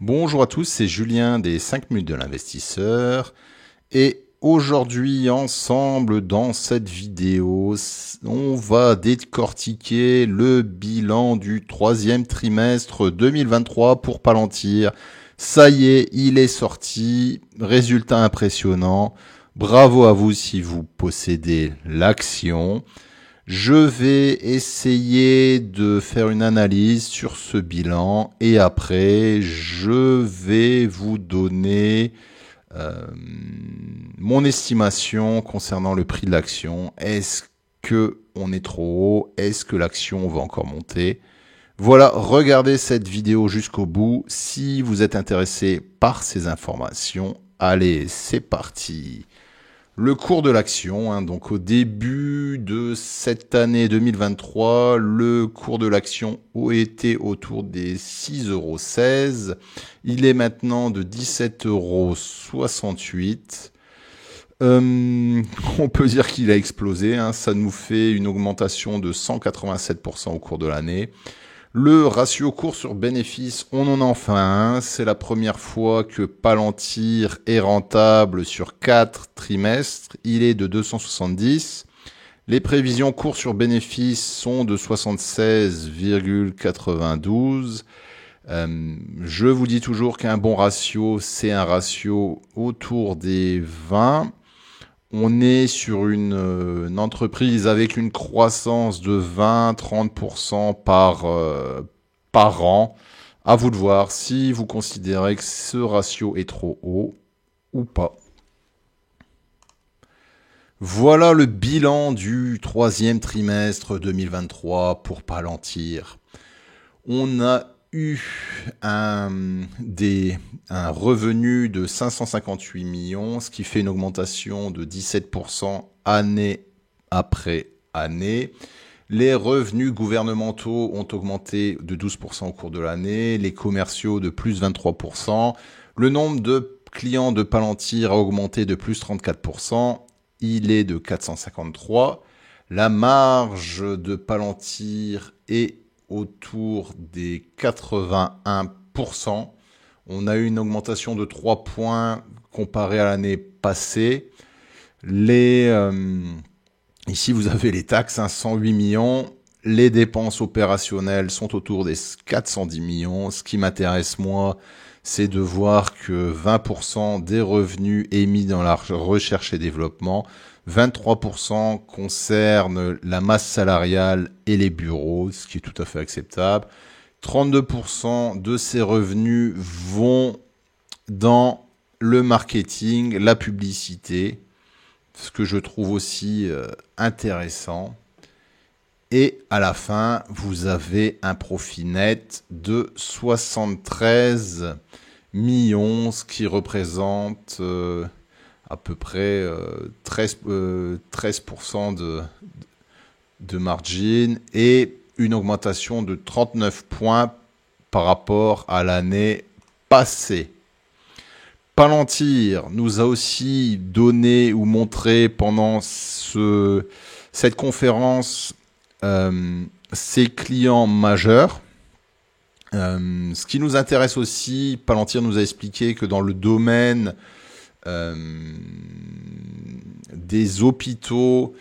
Bonjour à tous, c'est Julien des 5 minutes de l'investisseur et aujourd'hui ensemble dans cette vidéo, on va décortiquer le bilan du troisième trimestre 2023 pour Palantir. Ça y est, il est sorti, résultat impressionnant. Bravo à vous si vous possédez l'action. Je vais essayer de faire une analyse sur ce bilan et après, je vais vous donner mon estimation concernant le prix de l'action. Est-ce que on est trop haut? Est-ce que l'action va encore monter? Voilà, regardez cette vidéo jusqu'au bout. Si vous êtes intéressé par ces informations, allez, c'est parti. Le cours de l'action, donc au début de cette année 2023, le cours de l'action était autour des 6,16 €. Il est maintenant de 17,68 €. On peut dire qu'il a explosé, ça nous fait une augmentation de 187% au cours de l'année. Le ratio cours sur bénéfice, on en a enfin un. C'est la première fois que Palantir est rentable sur 4 trimestres. Il est de 270. Les prévisions cours sur bénéfice sont de 76,92. Je vous dis toujours qu'un bon ratio, c'est un ratio autour des 20. On est sur une entreprise avec une croissance de 20-30% par an. À vous de voir si vous considérez que ce ratio est trop haut ou pas. Voilà le bilan du troisième trimestre 2023 pour Palantir. On a eu un revenu de 558 millions, ce qui fait une augmentation de 17% année après année. Les revenus gouvernementaux ont augmenté de 12% au cours de l'année, les commerciaux de plus 23%. Le nombre de clients de Palantir a augmenté de plus 34%, il est de 453. La marge de Palantir est autour des 81%. On a eu une augmentation de 3 points comparé à l'année passée. Ici, vous avez les taxes, 108 millions. Les dépenses opérationnelles sont autour des 410 millions. Ce qui m'intéresse, moi, c'est de voir que 20% des revenus émis dans la recherche et développement, 23% concernent la masse salariale et les bureaux, ce qui est tout à fait acceptable. 32% de ces revenus vont dans le marketing, la publicité, ce que je trouve aussi intéressant. Et à la fin, vous avez un profit net de 73 millions, ce qui représente à peu près 13% de margin et une augmentation de 39 points par rapport à l'année passée. Palantir nous a aussi donné ou montré pendant cette conférence ses clients majeurs. Ce qui nous intéresse aussi, Palantir nous a expliqué que dans le domaine des hôpitaux,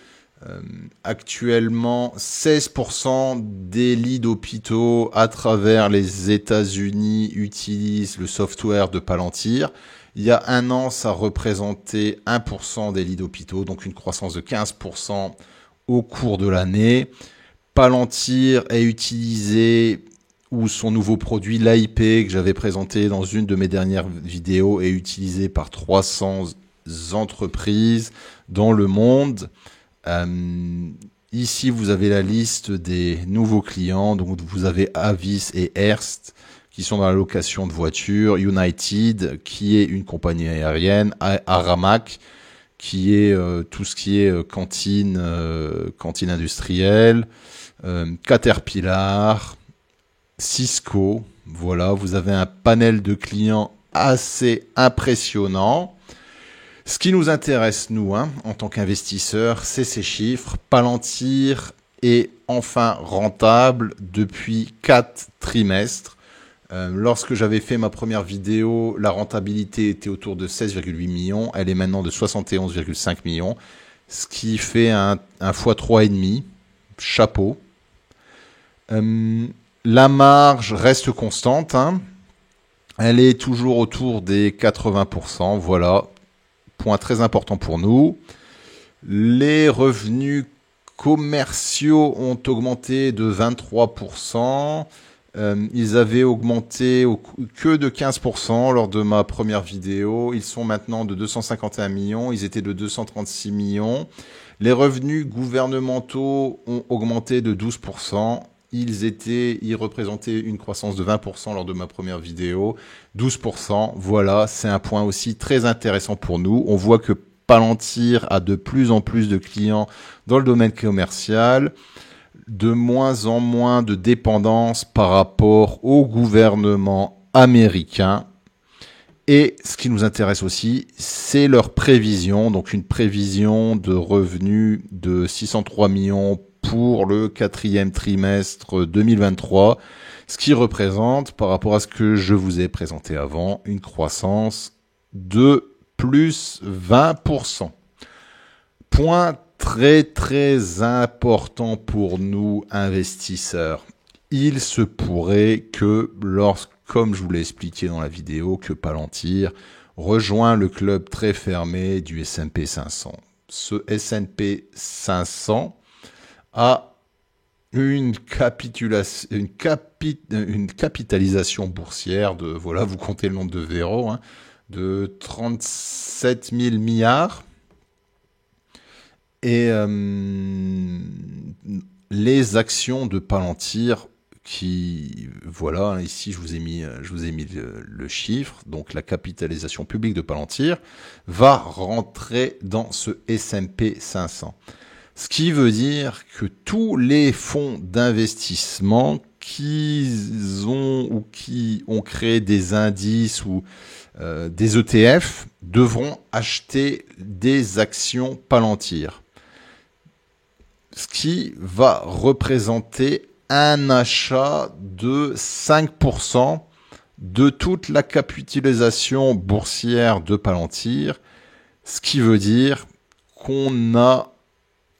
actuellement 16% des lits d'hôpitaux à travers les États-Unis utilisent le software de Palantir. Il y a un an, ça représentait 1% des lits d'hôpitaux, donc une croissance de 15% au cours de l'année. Palantir est utilisé, ou son nouveau produit, l'AIP, que j'avais présenté dans une de mes dernières vidéos, est utilisé par 300 entreprises dans le monde. Ici, vous avez la liste des nouveaux clients. Donc, vous avez Avis et Hearst qui sont dans la location de voitures, United qui est une compagnie aérienne, Aramak qui est tout ce qui est cantine industrielle, Caterpillar, Cisco. Voilà, vous avez un panel de clients assez impressionnant. Ce qui nous intéresse, nous, en tant qu'investisseurs, c'est ces chiffres. Palantir est enfin rentable depuis 4 trimestres. Lorsque j'avais fait ma première vidéo, la rentabilité était autour de 16,8 millions. Elle est maintenant de 71,5 millions, ce qui fait un fois 3,5. Chapeau. La marge reste constante, hein. Elle est toujours autour des 80%. Voilà, point très important pour nous. Les revenus commerciaux ont augmenté de 23%. Ils avaient augmenté que de 15% lors de ma première vidéo. Ils sont maintenant de 251 millions. Ils étaient de 236 millions. Les revenus gouvernementaux ont augmenté de 12%. Ils représentaient une croissance de 20% lors de ma première vidéo. 12%. Voilà, c'est un point aussi très intéressant pour nous. On voit que Palantir a de plus en plus de clients dans le domaine commercial, de moins en moins de dépendance par rapport au gouvernement américain. Et ce qui nous intéresse aussi, c'est leur prévision, donc une prévision de revenus de 603 millions pour le 4e trimestre 2023, ce qui représente, par rapport à ce que je vous ai présenté avant, une croissance de plus 20%. Point très très important pour nous investisseurs. Il se pourrait que comme je vous l'ai expliqué dans la vidéo, que Palantir rejoint le club très fermé du S&P 500. Ce S&P 500 a une capitalisation boursière de, voilà, vous comptez le nombre de zéros, hein, de 37 000 milliards. Et les actions de Palantir qui, voilà, ici je vous ai mis le chiffre, donc la capitalisation publique de Palantir va rentrer dans ce S&P 500. Ce qui veut dire que tous les fonds d'investissement qui ont créé des indices ou des ETF devront acheter des actions Palantir. Ce qui va représenter un achat de 5% de toute la capitalisation boursière de Palantir, ce qui veut dire qu'on a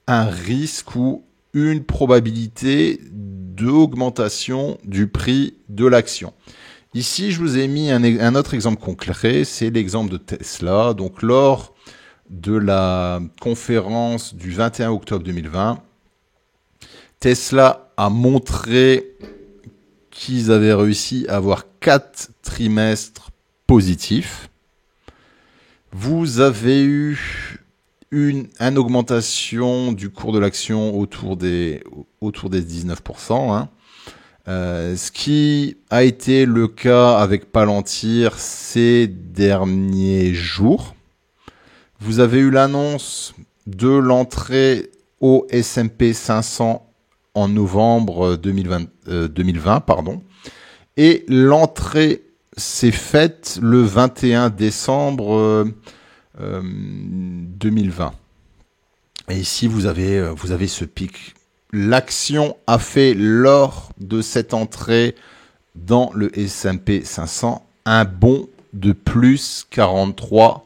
un risque ou une probabilité d'augmentation du prix de l'action. Ici, je vous ai mis un autre exemple concret, c'est l'exemple de Tesla. Donc, lors de la conférence du 21 octobre 2020, Tesla a montré qu'ils avaient réussi à avoir 4 trimestres positifs. Vous avez eu une augmentation du cours de l'action autour des 19%, hein. Ce qui a été le cas avec Palantir ces derniers jours. Vous avez eu l'annonce de l'entrée au S&P 500 en novembre 2020, et l'entrée s'est faite le 21 décembre 2020. Et ici, vous avez ce pic. L'action a fait, lors de cette entrée dans le S&P 500, un bond de plus 43%.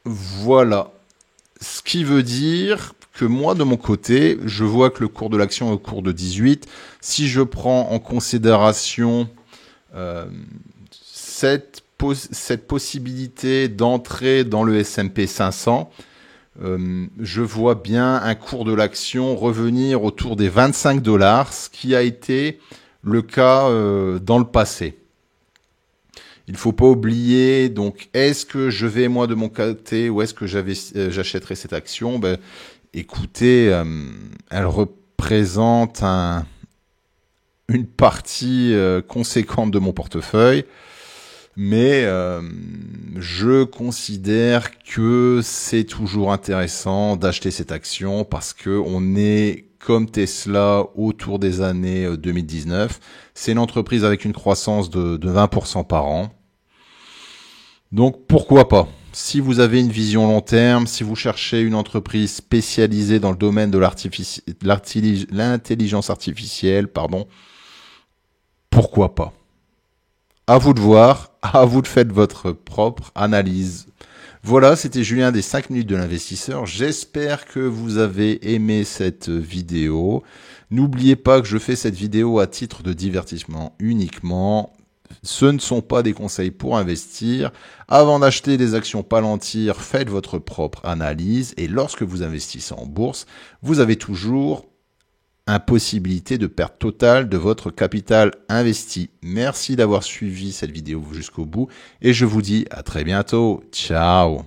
Voilà. Ce qui veut dire que moi, de mon côté, je vois que le cours de l'action est au cours de 18. Si je prends en considération cette possibilité d'entrer dans le S&P 500, je vois bien un cours de l'action revenir autour des 25 $, ce qui a été le cas dans le passé. Il ne faut pas oublier, donc, est-ce que je vais, moi, de mon côté, ou est-ce que j'achèterai cette action? Écoutez, elle représente une partie conséquente de mon portefeuille. Mais je considère que c'est toujours intéressant d'acheter cette action parce que on est comme Tesla autour des années 2019. C'est une entreprise avec une croissance de 20% par an. Donc pourquoi pas? Si vous avez une vision long terme, si vous cherchez une entreprise spécialisée dans le domaine de l'intelligence artificielle, pourquoi pas? À vous de voir, à vous de faire votre propre analyse. Voilà, c'était Julien des 5 minutes de l'investisseur. J'espère que vous avez aimé cette vidéo. N'oubliez pas que je fais cette vidéo à titre de divertissement uniquement. Ce ne sont pas des conseils pour investir. Avant d'acheter des actions Palantir, faites votre propre analyse. Et lorsque vous investissez en bourse, vous avez toujours impossibilité de perte totale de votre capital investi. Merci d'avoir suivi cette vidéo jusqu'au bout et je vous dis à très bientôt. Ciao!